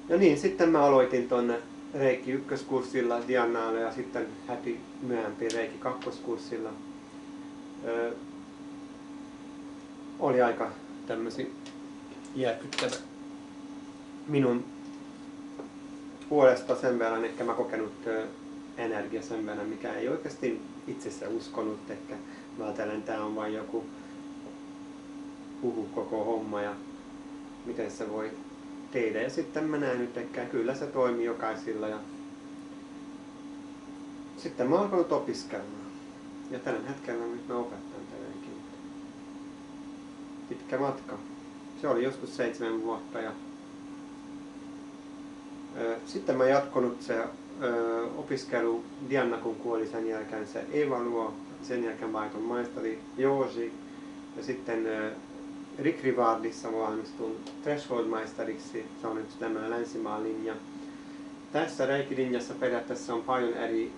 No niin, sitten mä aloitin tonne Reiki ykköskurssilla Diannalle ja sitten heti myöhemmin Reiki kakkoskurssilla. Oli aika tämmösi järkyttävä minun puolesta sen verran, ehkä mä kokenut energia sen verran, mikä ei oikeasti itsessä uskonut, ehkä mä ajattelen, tää on vain joku koko homma ja miten se voi tehdä. Ja sitten mä näin nyt, että kyllä se toimii jokaisilla ja sitten mä oon alkanut opiskelemaan. Ja tällä hetkellä nyt mä opetan tälleenkin. Pitkä matka. Se oli joskus 7 vuotta ja sitten mä jatkonut se opiskelu. Dianna kun kuoli, sen jälkeen se Eva luo, sen jälkeen vaihtoin maisteri Joosi ja sitten Rikrivardissa valmistun Threshold-maisteriksi. Se on nyt tämmöinen länsimaan linja. Tässä Reiki-linjassa periaatteessa on paljon eri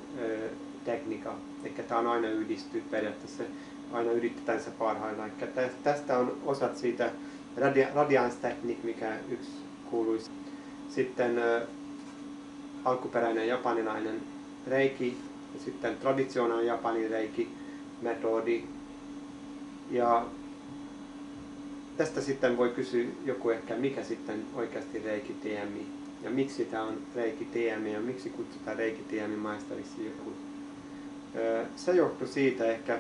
tekniikkaa. Eli tämä on aina yhdisty periaatteessa. Aina yritetään se parhaillaan. Tästä on osat siitä radiance-tekniikka, mikä yksi kuuluisi. Sitten alkuperäinen japanilainen reiki ja sitten traditionaalinen japanin reiki-metodi. Ja tästä sitten voi kysyä joku ehkä, mikä sitten oikeasti reiki TMI ja miksi tämä on reiki TMI ja miksi kutsutaan reiki TMI maisteriksi joku. Se johtui siitä ehkä,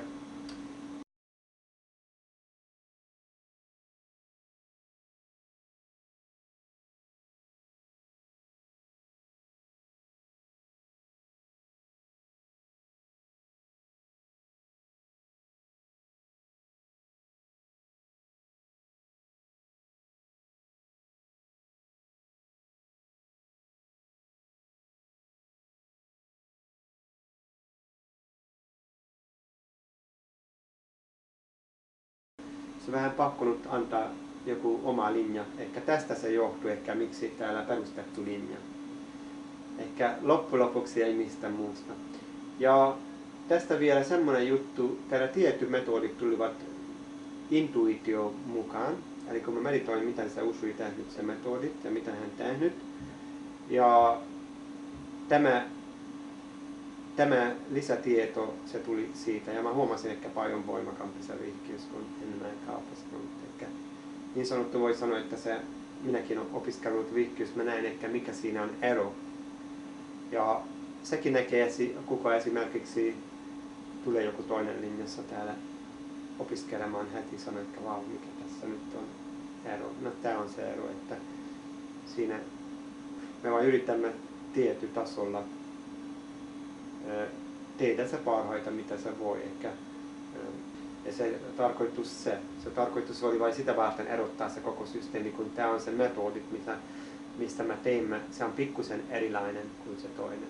se vähän pakko nyt antaa joku oma linja. Ehkä tästä se johtuu, ehkä miksi täällä perustettu linja. Ehkä loppujen lopuksi ei mistään muusta. Ja tästä vielä semmoinen juttu, täällä tietyt metodit tulivat intuitio mukaan. Eli kun mä meditoin, miten se Usui tehnyt se metodit ja mitä hän tehnyt. Ja tämä lisätieto, se tuli siitä. Ja mä huomasin ehkä paljon voimakampi se vihkiys, kun ennen aikaa opiskellut. Ehkä niin sanottu voi sanoa, että se, minäkin olen opiskellut vihkiys, mä näen ehkä mikä siinä on ero. Ja sekin näkee, kuka esimerkiksi tulee joku toinen linjassa täällä opiskelemaan heti, sanoo, että vau, mikä tässä nyt on ero. No tää on se ero, että siinä me vain yritämme tietyllä tasolla tehdä se parhaita, mitä se voi. Ja se tarkoitus oli vain sitä varten erottaa se koko systeemi, kun tämä on se metodit, mistä me teimme. Se on pikkusen erilainen kuin se toinen.